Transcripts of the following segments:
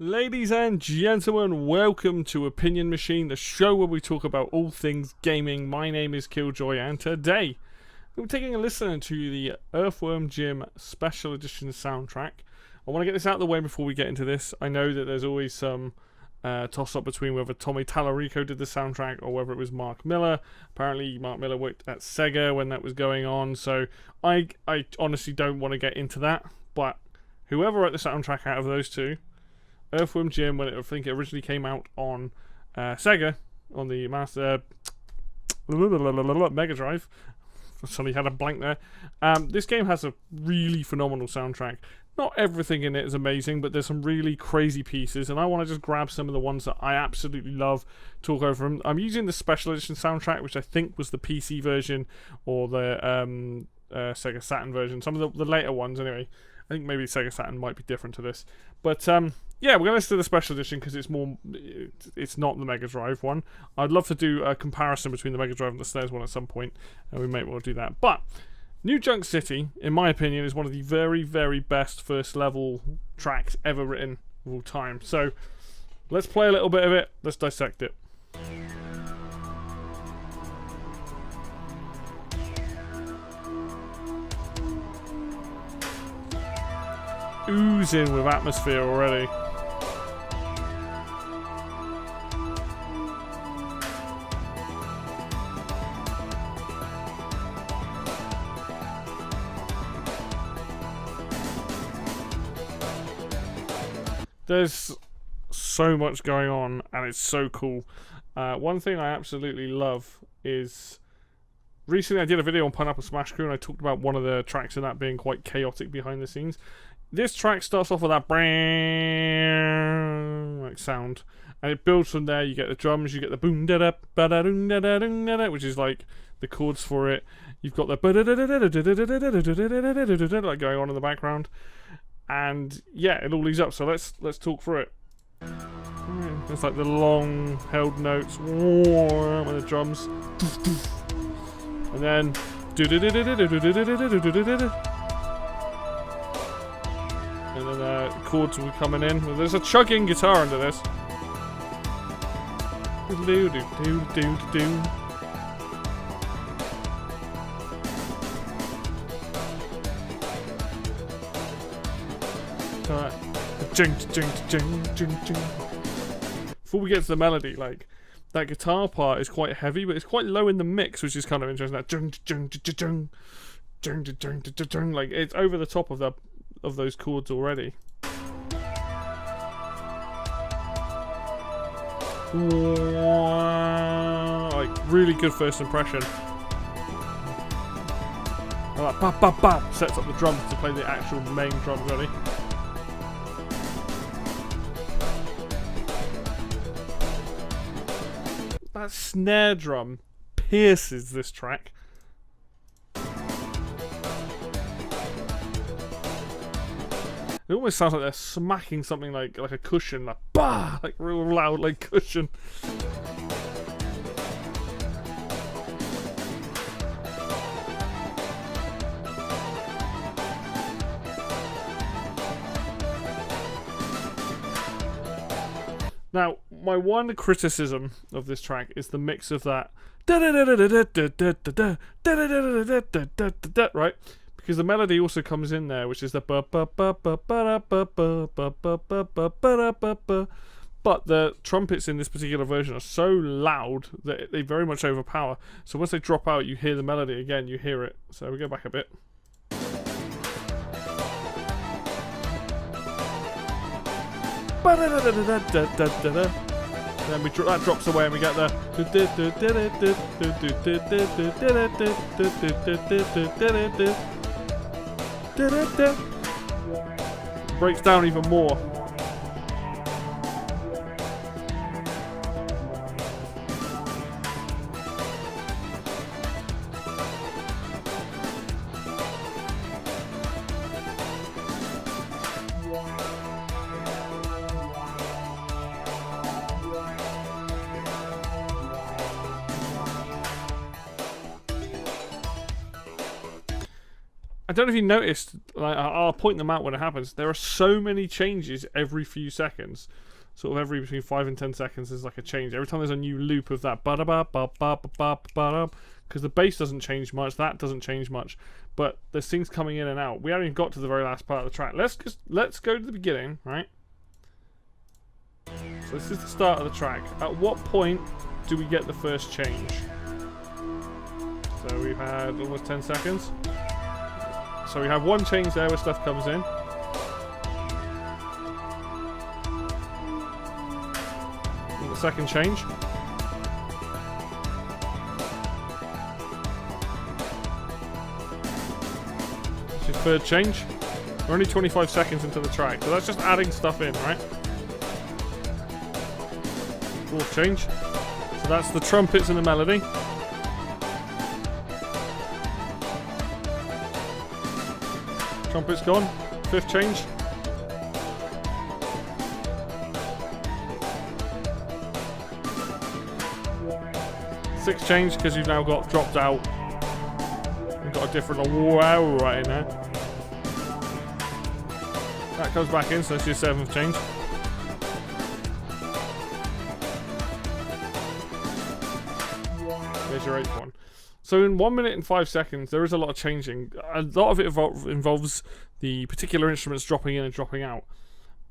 Ladies and gentlemen, welcome to Opinion Machine, the show where we talk about all things gaming. My name is Killjoy, and today we're taking a listen to the Earthworm Jim Special Edition soundtrack. I want to get this out of the way before we get into this. I know that there's always some toss-up between whether Tommy Tallarico did the soundtrack or whether it was Mark Miller. Apparently, Mark Miller worked at Sega when that was going on, so I honestly don't want to get into that. But whoever wrote the soundtrack out of those two, Earthworm Jim, when I think it originally came out on Sega, on the Mega Drive. Suddenly had a blank there. This game has a really phenomenal soundtrack. Not everything in it is amazing, but there's some really crazy pieces, and I want to just grab some of the ones that I absolutely love, talk over them. I'm using the Special Edition soundtrack, which I think was the PC version, or the Sega Saturn version. Some of the later ones, anyway. I think maybe Sega Saturn might be different to this. But, yeah, we're going to listen to the Special Edition because it's not the Mega Drive one. I'd love to do a comparison between the Mega Drive and the SNES one at some point, and we may well do that. But New Junk City, in my opinion, is one of the very, very best first level tracks ever written of all time. So, let's play a little bit of it. Let's dissect it. Oozing with atmosphere already. There's so much going on, and it's so cool. One thing I absolutely love is, recently I did a video on Pineapple Smash Crew, and I talked about one of the tracks in that being quite chaotic behind the scenes. This track starts off with that like sound, and it builds from there. You get the drums, you get the boom da da ba da doom da da doom da da, which is like the chords for it. You've got the like going on in the background, and yeah, it all leads up. So let's talk through it. It's like the long held notes with the drums, and then. And then chords will be coming in. Well, there's a chugging guitar under this. Before we get to the melody, like that guitar part is quite heavy, but it's quite low in the mix, which is kind of interesting. That like it's over the top of those chords already. Like really good first impression. Like ba ba ba sets up the drums to play the actual main drums ready. That snare drum pierces this track. It almost sounds like they're smacking something like a cushion, like bah, like real loud, like cushion. Now, my one criticism of this track is the mix of that right? Because the melody also comes in there, which is the ba ba ba ba ba ba ba ba ba ba ba ba ba. But the trumpets in this particular version are so loud that they very much overpower. So once they drop out, you hear the melody again. You hear it. So we go back a bit. Then that drops away, and we get the breaks down even more. I don't know if you noticed, like, I'll point them out when it happens. There are so many changes every few seconds. Sort of every between 5 and 10 seconds there's like a change. Every time there's a new loop of that, because the bass doesn't change much, that doesn't change much, but there's things coming in and out. We haven't even got to the very last part of the track. Let's go to the beginning, right? So this is the start of the track. At what point do we get the first change? So we've had almost 10 seconds. So we have one change there where stuff comes in. And the second change. This is third change. We're only 25 seconds into the track, so that's just adding stuff in, right? Fourth change. So that's the trumpets and the melody. Trumpets gone. Fifth change. Sixth change, because you've now got dropped out. You've got a different wow right in there. That comes back in, so that's your seventh change. There's your eighth one. So in 1 minute and 5 seconds, there is a lot of changing. A lot of it involves the particular instruments dropping in and dropping out.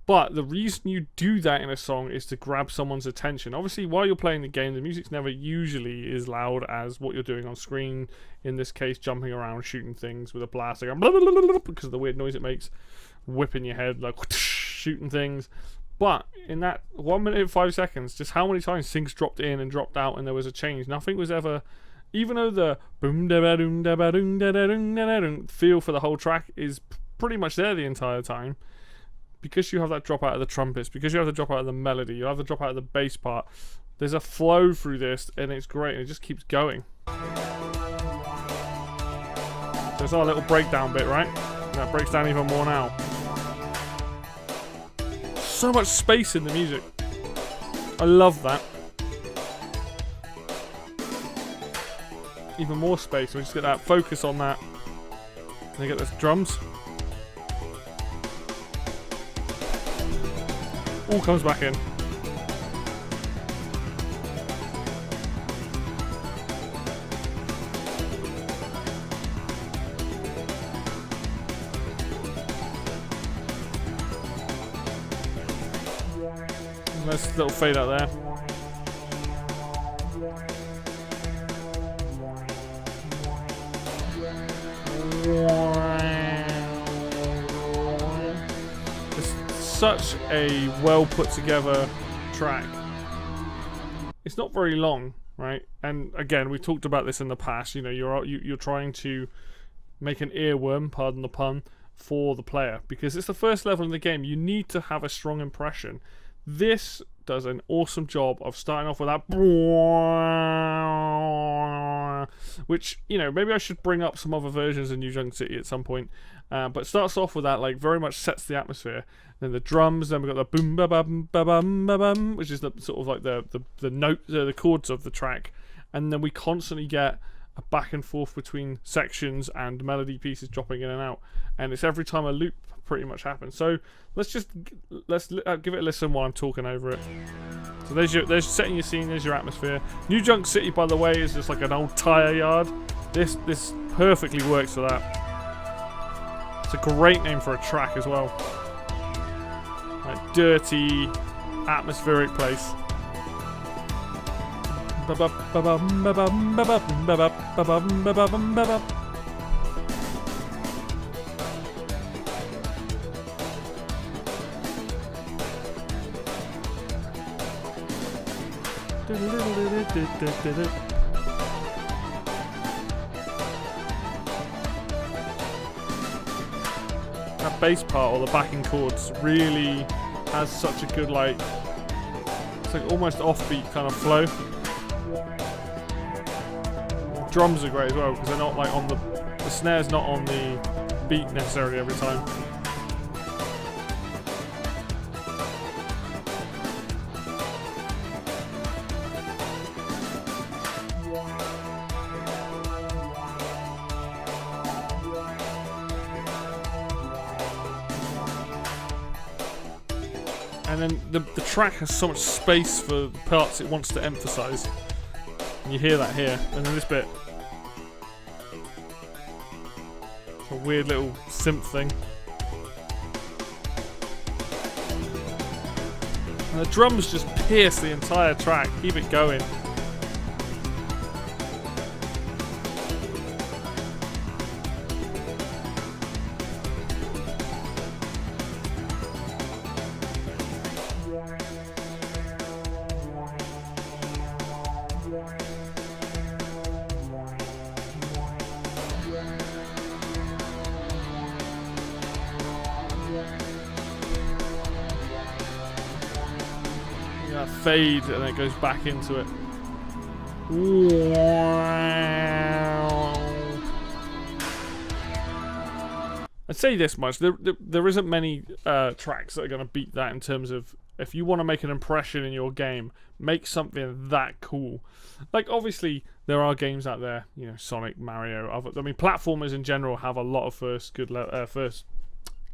But the reason you do that in a song is to grab someone's attention. Obviously, while you're playing the game, the music's never usually as loud as what you're doing on screen. In this case, jumping around, shooting things with a blaster, going blah, blah, blah, blah, because of the weird noise it makes, whipping your head, like whoosh, shooting things. But in that 1 minute and 5 seconds, just how many times things dropped in and dropped out and there was a change. Nothing was ever... Even though the boom da ba doom da ba doom da da doom da da doom feel for the whole track is pretty much there the entire time, because you have that drop out of the trumpets, because you have the drop out of the melody, you have the drop out of the bass part, there's a flow through this and it's great and it just keeps going. There's our little breakdown bit, right? And that breaks down even more now. So much space in the music. I love that. Even more space. We just get that focus on that. And you get those drums. All comes back in. Nice little fade out there. It's such a well put together track. It's not very long, right? And again, we've talked about this in the past. You know, you're trying to make an earworm, pardon the pun, for the player, because it's the first level in the game. You need to have a strong impression. This does an awesome job of starting off with that, which, you know, maybe I should bring up some other versions of New Junk City at some point, but it starts off with that, like, very much sets the atmosphere. Then the drums, then we've got the boom ba bum ba bum ba bum, which is the sort of like the note, the chords of the track, and then we constantly get a back and forth between sections and melody pieces dropping in and out, and it's every time a loop pretty much happens. So let's give it a listen while I'm talking over it. So there's setting your scene, there's your atmosphere. New Junk City, by the way, is just like an old tire yard. This perfectly works for that. It's a great name for a track as well. Like, dirty, atmospheric place. That bass part, or the backing chords, really has such a good, like, it's like almost offbeat kind of flow. The drums are great as well, because they're not like on the snare's not on the beat necessarily every time. And then the track has so much space for the parts it wants to emphasize. And you hear that here. And then this bit. It's a weird little synth thing. And the drums just pierce the entire track. Keep it going. Fade and then it goes back into it. I'd say this much: there isn't many tracks that are going to beat that in terms of if you want to make an impression in your game, make something that cool. Like obviously there are games out there, you know, Sonic, Mario, platformers in general have a lot of first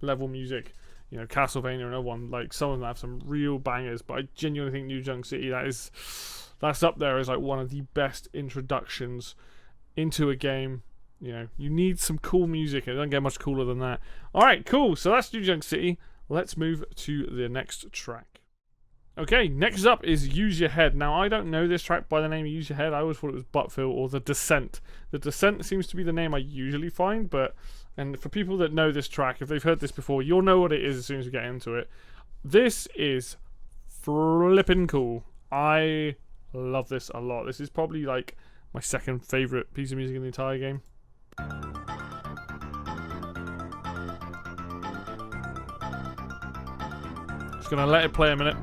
level music. You know, Castlevania, another one. Like some of them have some real bangers, but I genuinely think New Junk City that's up there as like one of the best introductions into a game. You know, you need some cool music, and it doesn't get much cooler than that. All right, cool. So that's New Junk City. Let's move to the next track. Okay, next up is Use Your Head. Now I don't know this track by the name of Use Your Head. I always thought it was Buttville or The Descent. The Descent seems to be the name I usually find, but. And for people that know this track, if they've heard this before, you'll know what it is as soon as we get into it. This is flippin' cool. I love this a lot. This is probably like my second favourite piece of music in the entire game. Just gonna let it play a minute.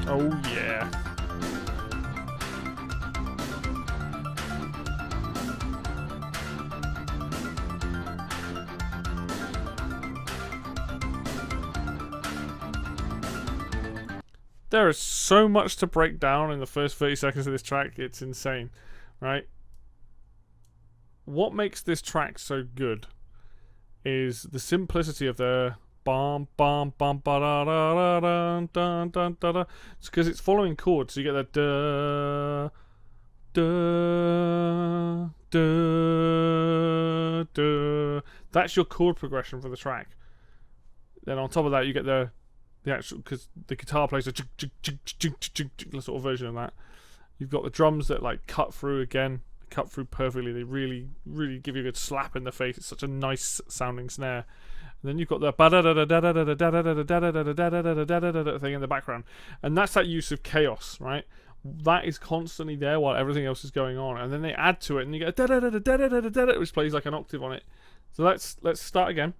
Oh yeah. There is so much to break down in the first 30 seconds of this track, it's insane, right? What makes this track so good is the simplicity of the bum bum bum ba da da da da da da da. It's because it's following chords, so you get that da da da. That's your chord progression for the track. Then on top of that, you get the actual, because the guitar plays a sort of version of that. You've got the drums that like cut through perfectly. They really, really give you a good slap in the face. It's such a nice sounding snare. And then you've got the thing in the background, and that's that use of chaos, right? That is constantly there while everything else is going on, and then they add to it, and you get a which plays like an octave on it. So let's start again.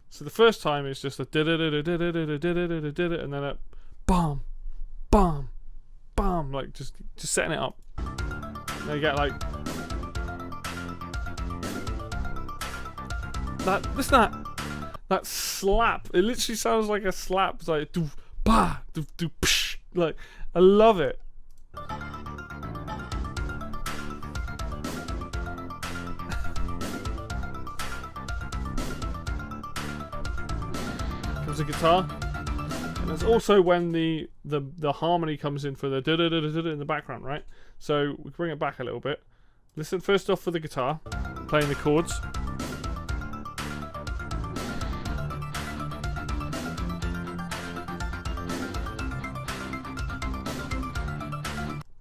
So the first time it's just a and then a bum, bum, bum, like just setting it up. And you get like that. Listen to that slap. It literally sounds like a slap. It's like do ba do psh. Like I love it. Comes the guitar, and there's also when the harmony comes in for the da da da da da in the background, right? So we bring it back a little bit. Listen first off for the guitar, playing the chords.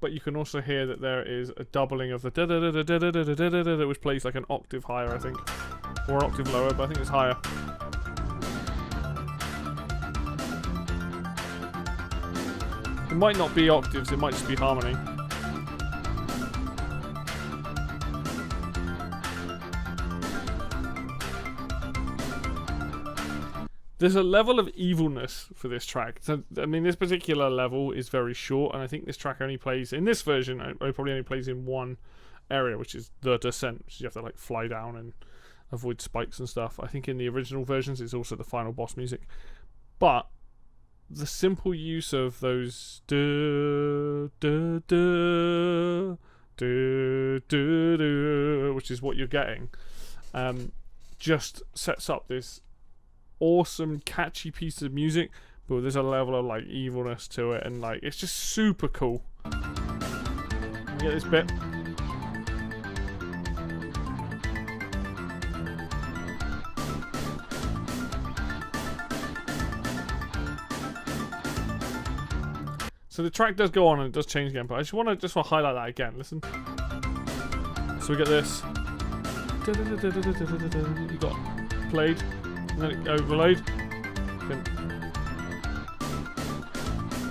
But you can also hear that there is a doubling of the da da da da da da da da da da, which plays like an octave higher, I think, or an octave lower, but I think it's higher. It might not be octaves, it might just be harmony. There's a level of evilness for this track. So, I mean, this particular level is very short, and I think this track only plays, in this version, it probably only plays in one area, which is the descent, which you have to like fly down and avoid spikes and stuff. I think in the original versions it's also the final boss music. But the simple use of those which is what you're getting, just sets up this awesome, catchy piece of music, but there's a level of like evilness to it, and like it's just super cool. You get this bit. So the track does go on and it does change again, but I just want to highlight that again. Listen. So we get this. You got played, and then it overlaid,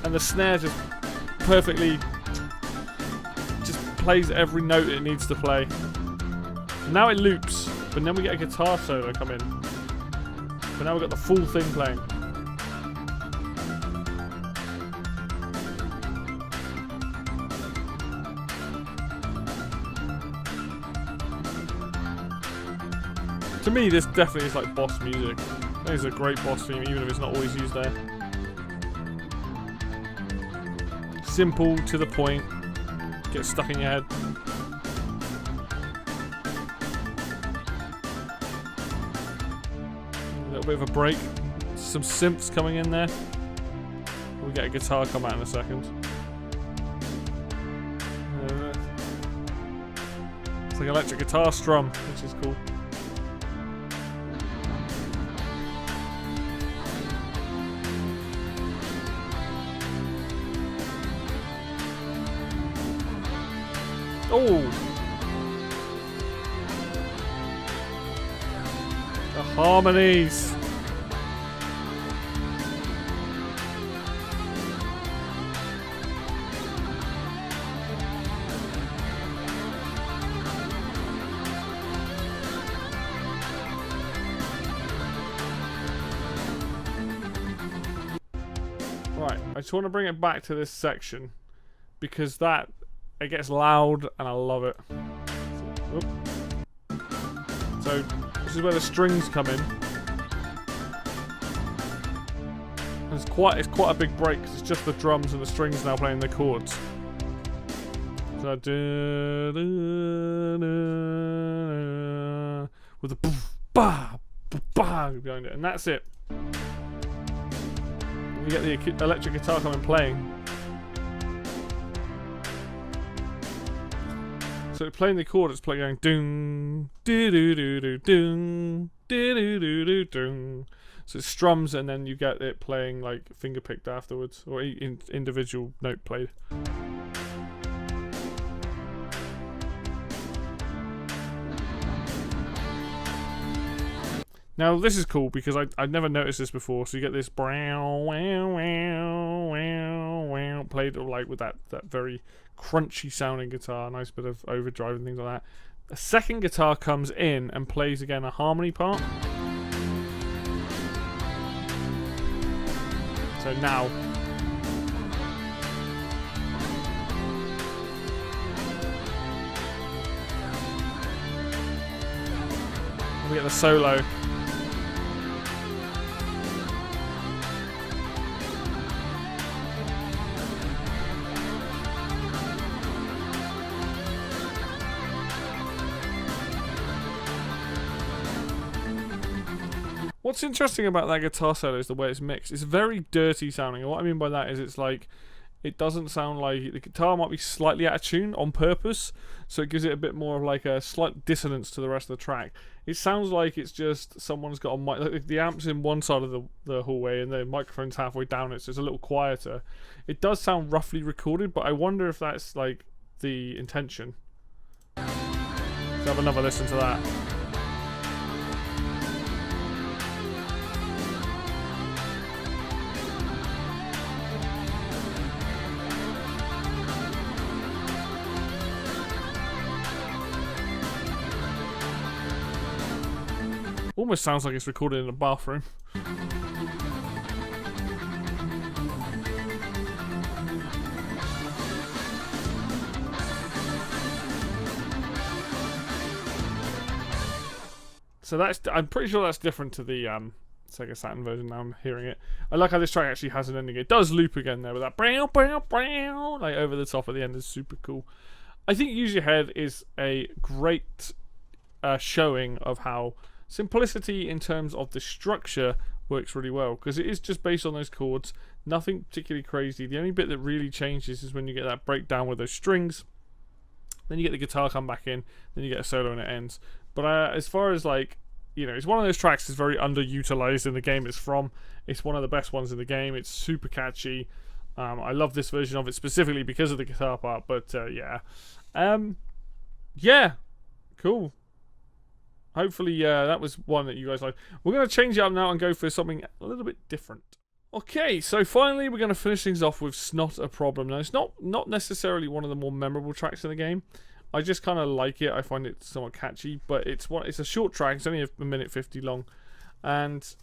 and the snare just perfectly just plays every note it needs to play. And now it loops, but then we get a guitar solo come in. But now we've got the full thing playing. To me, this definitely is like boss music. This is a great boss theme, even if it's not always used there. Simple, to the point, get stuck in your head. A little bit of a break. Some synths coming in there. We'll get a guitar come out in a second. It's like electric guitar strum, which is cool. Oh! The harmonies! Right, I just want to bring it back to this section because it gets loud and I love it. So this is where the strings come in. And it's quite a big break because it's just the drums and the strings now playing the chords. So with the poof, ba, ba behind it, and that's it. You get the electric guitar coming playing. So playing the chord, it's playing going doom, doo doo doo doo doom, doo doo doo doo doom. So it strums, and then you get it playing like finger picked afterwards, or individual note played. Now this is cool because I'd never noticed this before. So you get this brow wow wow wow wow played like with that very crunchy sounding guitar, nice bit of overdrive and things like that. A second guitar comes in and plays again a harmony part. So now we get the solo. What's interesting about that guitar solo is the way it's mixed. It's very dirty sounding, and what I mean by that is it's like it doesn't sound like the guitar might be slightly out of tune on purpose, so it gives it a bit more of like a slight dissonance to the rest of the track. It sounds like it's just someone's got a mic, like the amp's in one side of the hallway and the microphone's halfway down it, so it's a little quieter. It does sound roughly recorded, but I wonder if that's like the intention. Let's have another listen to that. Almost sounds like it's recorded in a bathroom. So I'm pretty sure that's different to the Sega Saturn version. Now I'm hearing it. I like how this track actually has an ending. It does loop again there with that brow, brow, brow, like over the top at the end. Is super cool. I think Use Your Head is a great showing of how simplicity in terms of the structure works really well, because it is just based on those chords, nothing particularly crazy. The only bit that really changes is when you get that breakdown with those strings, then you get the guitar come back in, then you get a solo and it ends. But as far as like, you know, it's one of those tracks that's very underutilized in the game it's from. It's one of the best ones in the game. It's super catchy. I love this version of it specifically because of the guitar part. But yeah, cool. Hopefully that was one that you guys like. We're going to change it up now and go for something a little bit different. Okay, so finally we're going to finish things off with Snot a Problem. Now, it's not necessarily one of the more memorable tracks in the game. I just kind of like it. I find it somewhat catchy, but it's a short track. It's only a minute 50 long. And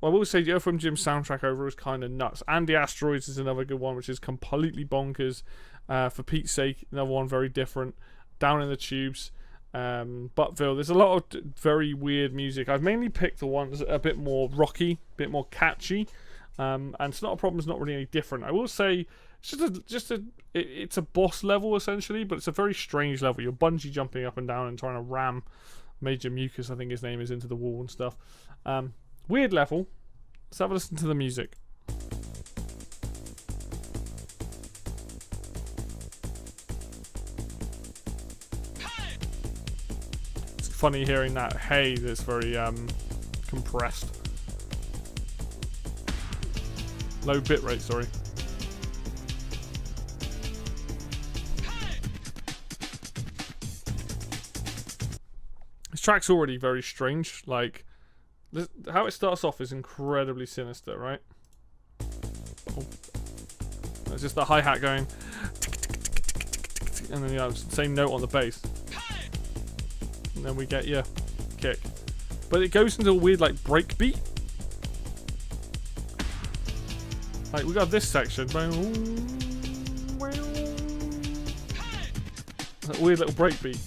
I will say the Earthworm Jim soundtrack overall is kind of nuts. And the Asteroids is another good one, which is completely bonkers. For Pete's sake, another one very different. Down in the Tubes. Buttville. There's a lot of very weird music. I've mainly picked the ones that are a bit more rocky, a bit more catchy. And Snot a Problem is not really any different. I will say it's a boss level essentially, but it's a very strange level. You're bungee jumping up and down and trying to ram Major Mucus, I think his name is, into the wall and stuff. Weird level. Let's have a listen to the music. It's funny hearing that hey that's very compressed. Low bitrate, sorry. This track's already very strange. Like, how it starts off is incredibly sinister, right? Oh. It's just the hi-hat going, and then you know, same note on the bass, and then we get your kick. But it goes into a weird like break beat. Like, we got this section. That weird little breakbeat.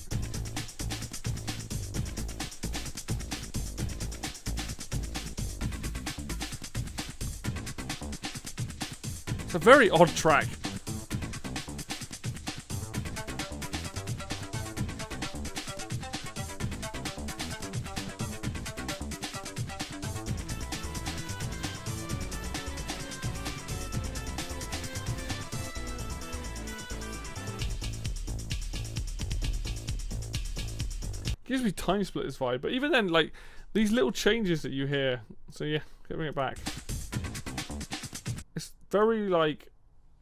It's a very odd track. Gives me Time Splitters vibe, but even then, like, these little changes that you hear. So yeah, bring it back. It's very like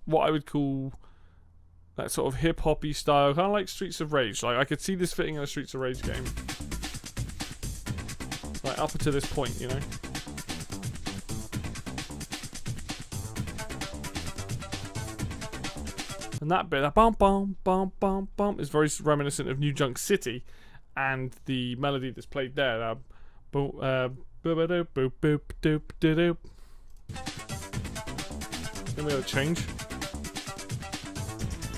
what I would call that sort of hip hoppy style, kind of like Streets of Rage. Like, I could see this fitting in a Streets of Rage game, like up to this point, you know. And that bit, that bum bum bum bum bum, is very reminiscent of New Junk City. And the melody that's played there, then we have a change.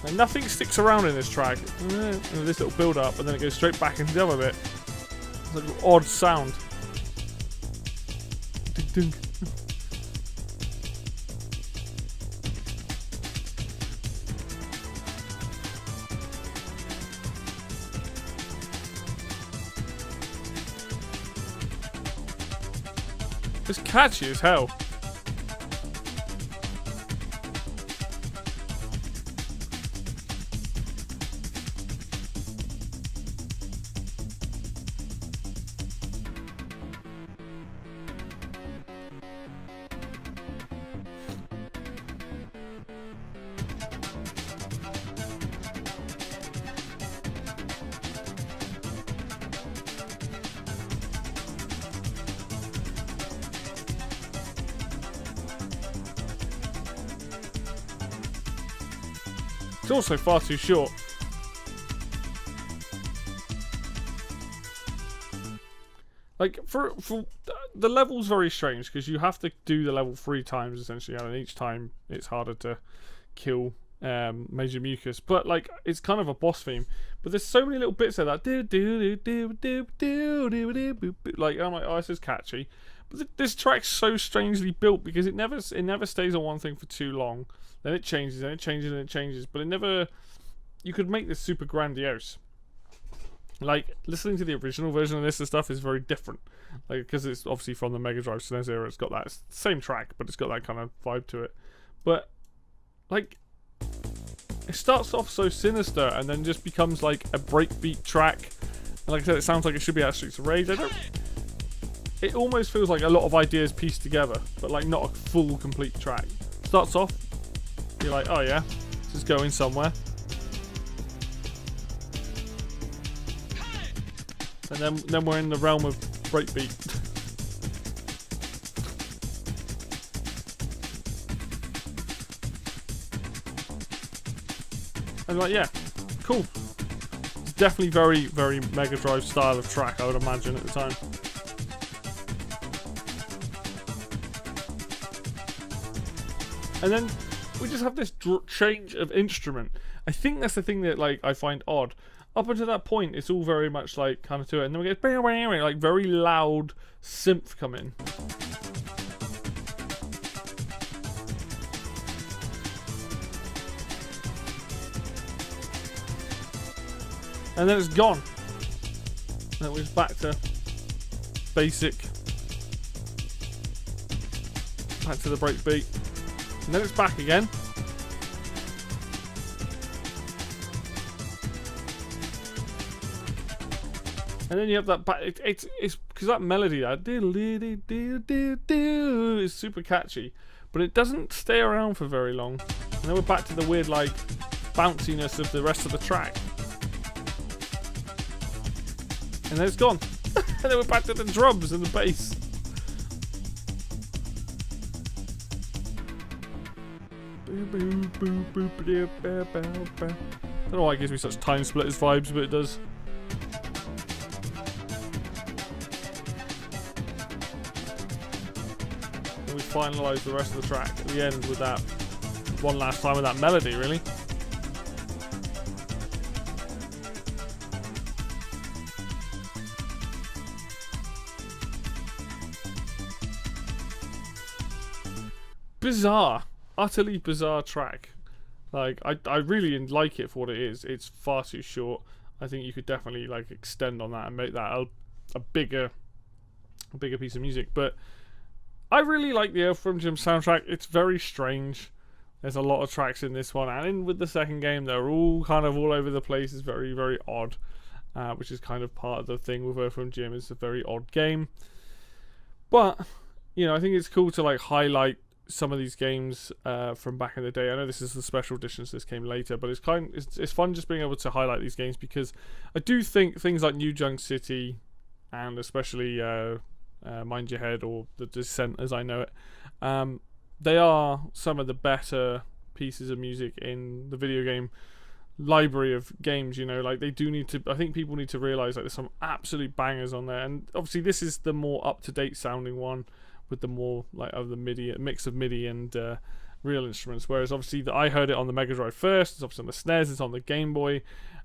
And nothing sticks around in this track. And this little build up, and then it goes straight back into the other bit. It's like an odd sound. Ding, ding. It's catchy as hell. It's also far too short. Like, for the level's very strange because you have to do the level 3 times essentially, and each time it's harder to kill Major Mucus, but like it's kind of a boss theme. But there's so many little bits of that. Like I'm like, oh, this is catchy. But this track's so strangely built because it never stays on one thing for too long. Then it changes, and it changes, and it changes. But it never. You could make this super grandiose. Like listening to the original version of this and stuff is very different. Like because it's obviously from the Mega Drive SNES era. It's got that same track, but it's got that kind of vibe to it. But like. It starts off so sinister and then just becomes like a breakbeat track. And like I said, it sounds like it should be out of Streets of Rage. It almost feels like a lot of ideas pieced together, but like not a full, complete track. Starts off, you're like, oh yeah, this is going somewhere. And then we're in the realm of breakbeat. And like, yeah, cool. It's definitely very, very Mega Drive style of track, I would imagine, at the time. And then we just have this change of instrument. I think that's the thing that like I find odd. Up until that point, it's all very much like kind of to it, and then we get like very loud synth come in. And then it's gone. And we're back to basic. Back to the breakbeat. And then it's back again. And then you have that back. It's because that melody, that is super catchy, but it doesn't stay around for very long. And then we're back to the weird like bounciness of the rest of the track. And then it's gone. And then we're back to the drums and the bass. I don't know why it gives me such Time Splitters vibes, but it does. And we finalise the rest of the track at the end with that one last time with that melody, really. Bizarre, utterly bizarre track. Like I really like it for what it is. It's far too short. I think you could definitely like extend on that and make that a bigger piece of music. But I really like the Earthworm Jim soundtrack. It's very strange. There's a lot of tracks in this one, and in with the second game, they're all kind of all over the place. It's very, very odd, which is kind of part of the thing with Earthworm Jim. It's a very odd game, but you know, I think it's cool to like highlight some of these games from back in the day. I know this is the special edition, so this came later, but it's fun just being able to highlight these games because I do think things like New Junk City and especially Mind Your Head or The Descent as I know it, they are some of the better pieces of music in the video game library of games. You know, like they do need to, I think people need to realize like there's some absolute bangers on there, and obviously this is the more up-to-date sounding one with the more like of the MIDI, a mix of MIDI and real instruments. Whereas obviously I heard it on the Mega Drive first. It's obviously on the SNES. It's on the Game Boy.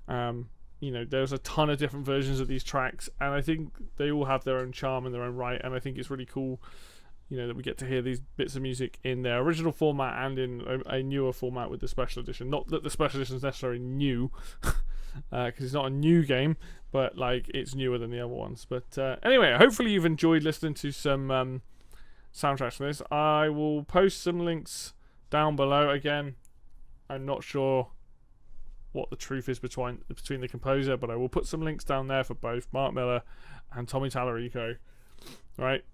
You know, there's a ton of different versions of these tracks, and I think they all have their own charm and their own right. And I think it's really cool, you know, that we get to hear these bits of music in their original format and in a newer format with the special edition. Not that the special edition is necessarily new, because it's not a new game, but like it's newer than the other ones. But anyway, hopefully you've enjoyed listening to some soundtracks from this. I will post some links down below. Again, I'm not sure what the truth is between the composer, but I will put some links down there for both Mark Miller and Tommy Tallarico. Right?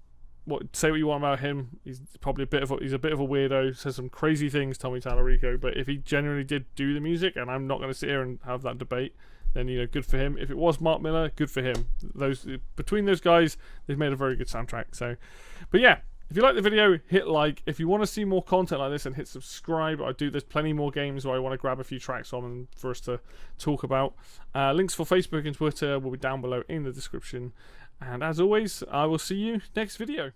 Say what you want about him. He's probably a bit of a weirdo. Says some crazy things, Tommy Tallarico. But if he genuinely did do the music, and I'm not going to sit here and have that debate, then you know, good for him. If it was Mark Miller, good for him. Between those guys, they've made a very good soundtrack. So, but yeah. If you like the video, hit like. If you want to see more content like this, then hit subscribe. There's plenty more games where I want to grab a few tracks on and for us to talk about. Links for Facebook and Twitter will be down below in the description. And as always, I will see you next video.